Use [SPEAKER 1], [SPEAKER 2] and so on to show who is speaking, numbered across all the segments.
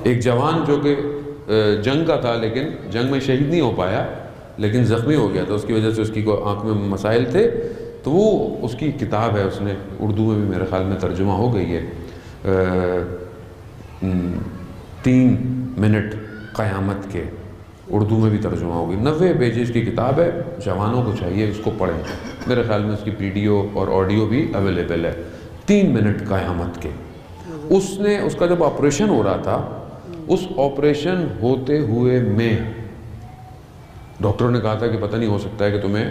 [SPEAKER 1] ایک جوان جو کہ جنگ کا تھا لیکن جنگ میں شہید نہیں ہو پایا لیکن زخمی ہو گیا تھا، اس کی وجہ سے اس کی آنکھ میں مسائل تھے، تو وہ اس کی کتاب ہے، اس نے اردو میں بھی میرے خیال میں ترجمہ ہو گئی ہے، 3 منٹ قیامت کے، اردو میں بھی ترجمہ ہو گئی، 90 پیجز کی کتاب ہے، جوانوں کو چاہیے اس کو پڑھیں، میرے خیال میں اس کی ویڈیو اور آڈیو بھی اویلیبل ہے، 3 منٹ قیامت کے۔ اس کا جب آپریشن ہو رہا تھا، اس آپریشن ہوتے ہوئے میں ڈاکٹروں نے کہا تھا کہ پتہ نہیں ہو سکتا ہے کہ تمہیں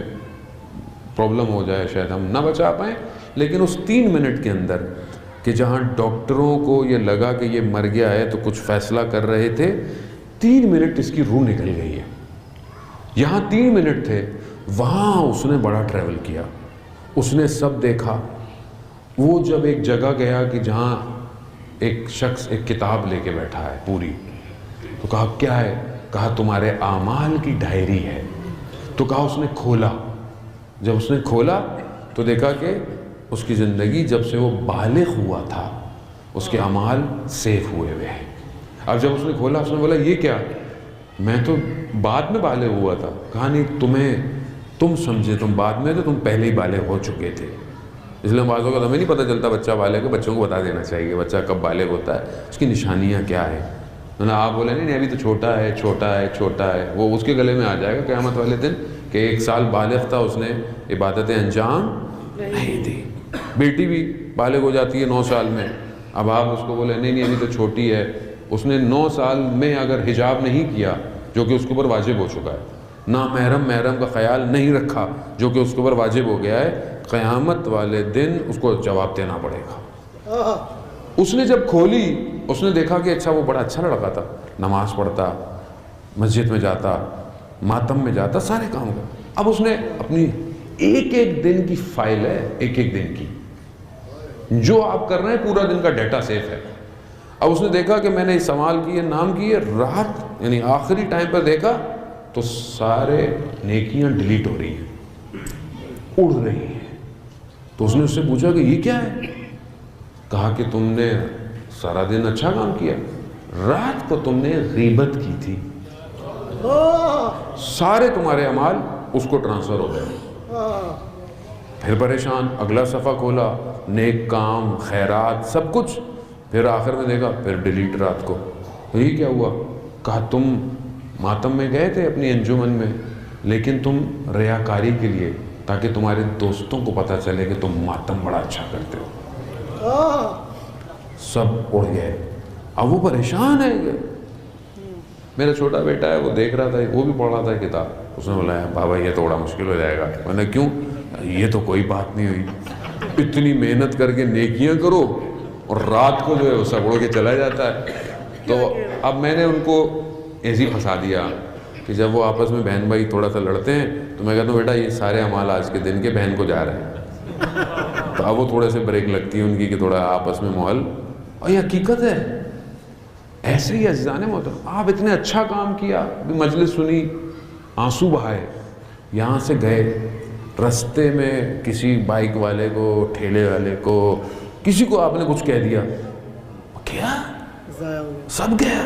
[SPEAKER 1] پرابلم ہو جائے، شاید ہم نہ بچا پائیں، لیکن اس 3 منٹ کے اندر کہ جہاں ڈاکٹروں کو یہ لگا کہ یہ مر گیا ہے تو کچھ فیصلہ کر رہے تھے، 3 منٹ اس کی روح نکل گئی ہے۔ یہاں 3 منٹ تھے، وہاں اس نے بڑا ٹریول کیا، اس نے سب دیکھا۔ وہ جب ایک جگہ گیا کہ جہاں ایک شخص ایک کتاب لے کے بیٹھا ہے پوری، تو کہا کیا ہے؟ کہا تمہارے اعمال کی ڈائری ہے۔ تو کہا اس نے کھولا، جب اس نے کھولا تو دیکھا کہ اس کی زندگی جب سے وہ بالغ ہوا تھا اس کے اعمال سیف ہوئے ہوئے ہیں۔ اب جب اس نے کھولا، اس نے بولا یہ کیا؟ میں تو بعد میں بالغ ہوا تھا۔ کہا نہیں، تم سمجھے تم بعد میں، تو تم پہلے ہی بالغ ہو چکے تھے، اس لیے بعض اوقات ہمیں نہیں پتہ چلتا بچہ بالغ ہے، بچوں کو بتا دینا چاہیے کہ بچہ کب بالغ ہوتا ہے، اس کی نشانیاں کیا ہے۔ آپ بولے نہیں ابھی تو چھوٹا ہے، وہ اس کے گلے میں آ جائے گا قیامت والے دن کہ 1 سال بالغ تھا، اس نے عبادتیں انجام نہیں دی۔ بیٹی بھی بالغ ہو جاتی ہے 9 سال میں، اب آپ اس کو بولے نہیں ابھی تو چھوٹی ہے، اس نے 9 سال میں اگر حجاب نہیں کیا جو کہ اس کے اوپر واجب ہو چکا ہے، نہ محرم کا خیال نہیں رکھا جو کہ اس کے اوپر واجب ہو گیا ہے، قیامت والے دن اس کو جواب دینا پڑے گا۔ اس نے جب کھولی، اس نے دیکھا کہ اچھا وہ بڑا اچھا لڑکا تھا، نماز پڑھتا، مسجد میں جاتا، ماتم میں جاتا، سارے کام کرتا۔ اب اس نے اپنی ایک دن کی فائل ہے، ایک دن کی جو آپ کر رہے ہیں، پورا دن کا ڈیٹا سیف ہے۔ اب اس نے دیکھا کہ میں نے استعمال کیے، نام کیے، رات یعنی آخری ٹائم پر دیکھا تو سارے نیکیاں ڈیلیٹ ہو رہی ہیں، اڑ رہی ہیں۔ تو اس نے اس سے پوچھا کہ یہ کیا ہے؟ کہا کہ تم نے سارا دن اچھا کام کیا، رات کو تم نے غیبت کی تھی، سارے تمہارے اعمال اس کو ٹرانسفر ہو گئے۔ پھر پریشان، اگلا صفحہ کھولا، نیک کام، خیرات، سب کچھ، پھر آخر میں دیکھا، پھر ڈیلیٹ رات کو۔ تو یہ کیا ہوا؟ کہا تم ماتم میں گئے تھے اپنی انجمن میں، لیکن تم ریاکاری کے لیے، تاکہ تمہارے دوستوں کو پتہ چلے کہ تم ماتم بڑا اچھا کرتے ہو، سب اڑ گئے۔ اب وہ پریشان ہے، میرا چھوٹا بیٹا ہے، وہ دیکھ رہا تھا، وہ بھی پڑھ رہا تھا کتاب، اس نے بولا بابا یہ تو بڑا مشکل ہو جائے گا۔ میں نے کیوں؟ یہ تو کوئی بات نہیں ہوئی، اتنی محنت کر کے نیکیاں کرو اور رات کو جو ہے وہ سب اڑ کے چلا جاتا ہے۔ تو اب میں نے ان کو ایسے پھنسا دیا کہ جب وہ آپس میں بہن بھائی تھوڑا سا لڑتے ہیں تو میں کہتا ہوں بیٹا یہ سارے اعمال آج کے دن کے بہن کو جا رہے ہیں، تو اب وہ تھوڑے سے بریک لگتی ہے ان کی کہ تھوڑا آپس میں ماحول، اور یہ حقیقت ہے۔ ایسے ہی عزیزان محترم، آپ اتنے اچھا کام کیا، مجلس سنی، آنسو بہائے، یہاں سے گئے، رستے میں کسی بائک والے کو، ٹھیلے والے کو، کسی کو آپ نے کچھ کہہ دیا، کیا سب گیا،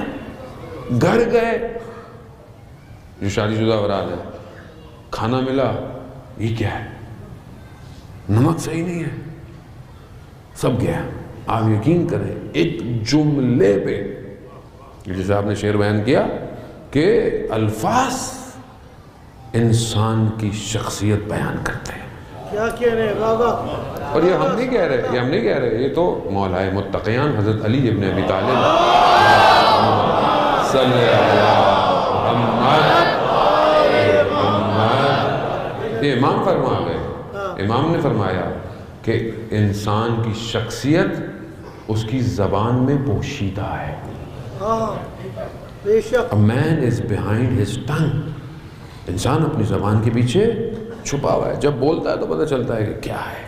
[SPEAKER 1] گھر گئے، جو شادی شدہ افراد ہے، کھانا ملا، یہ کیا ہے، نمک صحیح نہیں ہے، سب گیا۔ آپ یقین کریں ایک جملے پہ، جیسے آپ نے شعر بیان کیا کہ الفاظ انسان کی شخصیت بیان کرتے ہیں۔
[SPEAKER 2] کیا کہہ رہے ہیں بابا؟
[SPEAKER 1] اور یہ ہم نہیں کہہ رہے، یہ تو مولا متقیان حضرت علی ابن ابی طالب صلی اللہ محمد، یہ امام فرما گئے، امام نے فرمایا کہ انسان کی شخصیت اس کی زبان میں پوشیدہ ہے۔
[SPEAKER 2] بے شک،
[SPEAKER 1] A man is behind his tongue، انسان اپنی زبان کے پیچھے چھپا ہوا ہے، جب بولتا ہے تو پتہ چلتا ہے کہ کیا ہے۔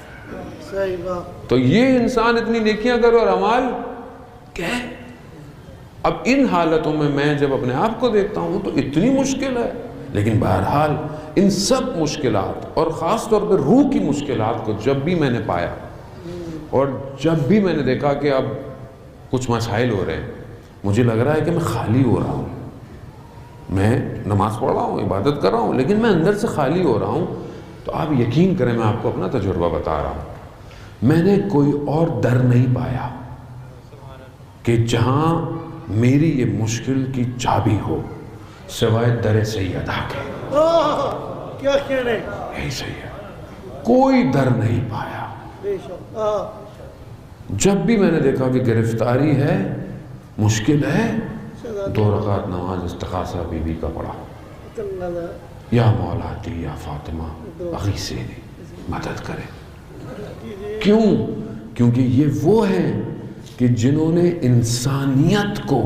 [SPEAKER 2] صحیح بات۔
[SPEAKER 1] تو یہ انسان اتنی نیکیاں کرو اور اعمال کیا ہے؟ اب ان حالتوں میں جب اپنے آپ کو دیکھتا ہوں تو اتنی مشکل ہے، لیکن بہرحال ان سب مشکلات اور خاص طور پر روح کی مشکلات کو جب بھی میں نے پایا اور جب بھی میں نے دیکھا کہ اب کچھ مسائل ہو رہے ہیں، مجھے لگ رہا ہے کہ میں خالی ہو رہا ہوں، میں نماز پڑھ رہا ہوں، عبادت کر رہا ہوں، لیکن میں اندر سے خالی ہو رہا ہوں، تو آپ یقین کریں میں آپ کو اپنا تجربہ بتا رہا ہوں، میں نے کوئی اور در نہیں پایا کہ جہاں میری یہ مشکل کی چابی ہو سوائے در سیدہ کے۔
[SPEAKER 2] کیا کہنے،
[SPEAKER 1] یہی صحیح ہے، کوئی در نہیں پایا۔
[SPEAKER 2] بے شک،
[SPEAKER 1] جب بھی میں نے دیکھا کہ گرفتاری ہے، مشکل ہے، 2 رکعت نماز استخاصہ بی بی کا پڑھا، یا مولاتی یا فاطمہ اغیثینی، مدد کرے۔ کیوں؟ کیونکہ یہ وہ ہیں کہ جنہوں نے انسانیت کو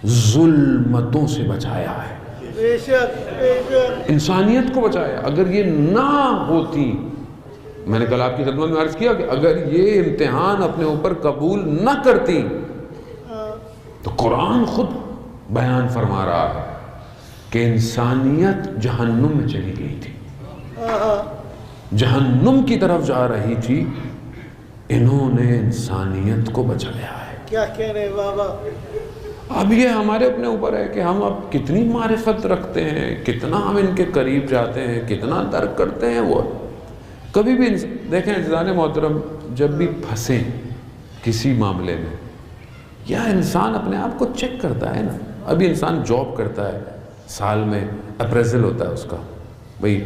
[SPEAKER 1] ظلمتوں سے بچایا ہے،
[SPEAKER 2] بے شک، بے شک،
[SPEAKER 1] انسانیت کو بچایا۔ اگر یہ نہ ہوتی، میں نے کل آپ کی خدمت میں عرض کیا کہ اگر یہ امتحان اپنے اوپر قبول نہ کرتی تو قرآن خود بیان فرما رہا ہے کہ انسانیت جہنم میں چلی گئی تھی، جہنم کی طرف جا رہی تھی، انہوں نے انسانیت کو بچایا ہے۔
[SPEAKER 2] کیا کہنے بابا،
[SPEAKER 1] اب یہ ہمارے اپنے اوپر ہے کہ ہم اب کتنی معرفت رکھتے ہیں، کتنا ہم ان کے قریب جاتے ہیں، کتنا درک کرتے ہیں۔ وہ کبھی بھی دیکھیں عزیزان محترم، جب بھی پھنسیں کسی معاملے میں، یا انسان اپنے آپ کو چیک کرتا ہے نا، ابھی انسان جاب کرتا ہے، سال میں اپریزل ہوتا ہے اس کا، بھئی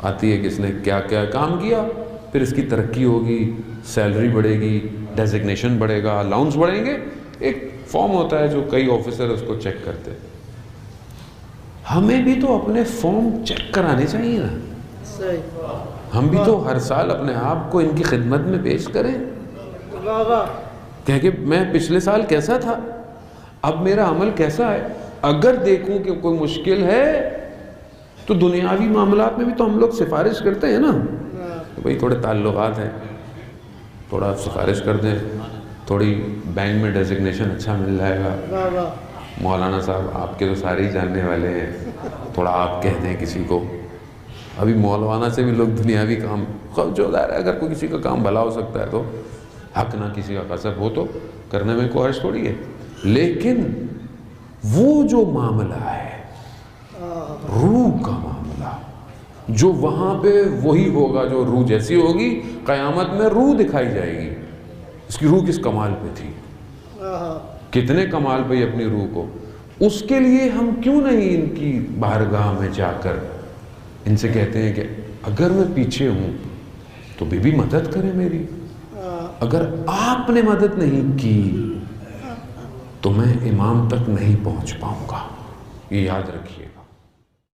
[SPEAKER 1] آتی ہے کہ اس نے کیا کیا کام کیا، پھر اس کی ترقی ہوگی، سیلری بڑھے گی، ڈیزگنیشن بڑھے گا، الاؤنس بڑھیں گے، ایک فارم ہوتا ہے جو کئی آفیسر اس کو چیک کرتے ہیں۔ ہمیں بھی تو اپنے فارم چیک کرانے چاہیے نا،
[SPEAKER 2] صحیح
[SPEAKER 1] ہم بھی تو ہر سال اپنے آپ کو ان کی خدمت میں پیش کریں
[SPEAKER 2] بابا،
[SPEAKER 1] کہ میں پچھلے سال کیسا تھا، اب میرا عمل کیسا ہے۔ اگر دیکھوں کہ کوئی مشکل ہے تو دنیاوی معاملات میں بھی تو ہم لوگ سفارش کرتے ہیں نا، کہ بھئی تھوڑے تعلقات ہیں، تھوڑا سفارش کر دیں، تھوڑی بینک میں ڈیزگنیشن اچھا مل جائے گا،
[SPEAKER 2] بابا
[SPEAKER 1] مولانا صاحب آپ کے تو سارے ہی جاننے والے ہیں، تھوڑا آپ کہہ دیں کسی کو۔ ابھی مولانا سے بھی لوگ دنیاوی کام، جو ظاہر ہے اگر کوئی کسی کا کام بھلا ہو سکتا ہے تو حق نہ کسی کا قصب ہو تو کرنے میں کوئی حرج تھوڑی ہے، لیکن وہ جو معاملہ ہے روح کا معاملہ، جو وہاں پہ وہی ہوگا جو روح جیسی ہوگی، قیامت میں روح دکھائی جائے گی، اس کی روح کس کمال پہ تھی، کتنے کمال پہ اپنی روح کو، اس کے لیے ہم کیوں نہیں ان کی بارگاہ میں جا کر ان سے کہتے ہیں کہ اگر میں پیچھے ہوں تو بی بی مدد کرے میری، اگر آپ نے مدد نہیں کی تو میں امام تک نہیں پہنچ پاؤں گا، یہ یاد رکھیے گا۔